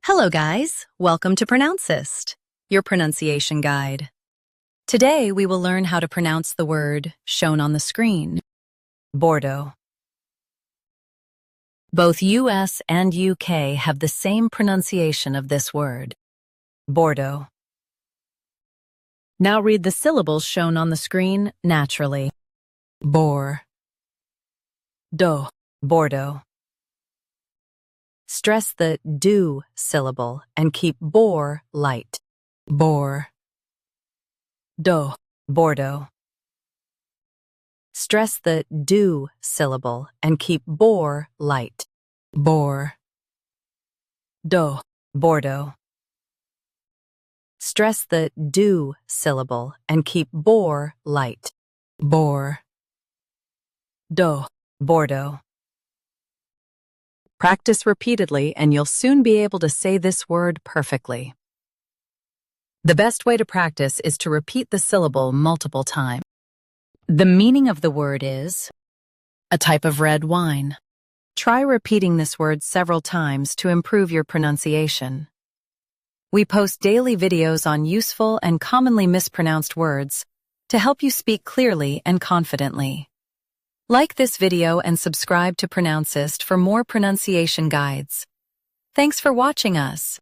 Hello guys, welcome to Pronouncist, your pronunciation guide. Today we will learn how to pronounce the word shown on the screen, Bordeaux. Both US and UK have the same pronunciation of this word, Bordeaux. Now read the syllables shown on the screen naturally. Bordeaux, Bordeaux. Stress the do syllable and keep bore light. Bordeaux, Bordeaux. Stress the do syllable and keep bore light. Bordeaux, Bordeaux. Stress the do syllable and keep bore light. Bordeaux, Bordeaux. Practice repeatedly and you'll soon be able to say this word perfectly. The best way to practice is to repeat the syllable multiple times. The meaning of the word is a type of red wine. Try repeating this word several times to improve your pronunciation. We post daily videos on useful and commonly mispronounced words to help you speak clearly and confidently. Like this video and subscribe to Pronouncist for more pronunciation guides. Thanks for watching us.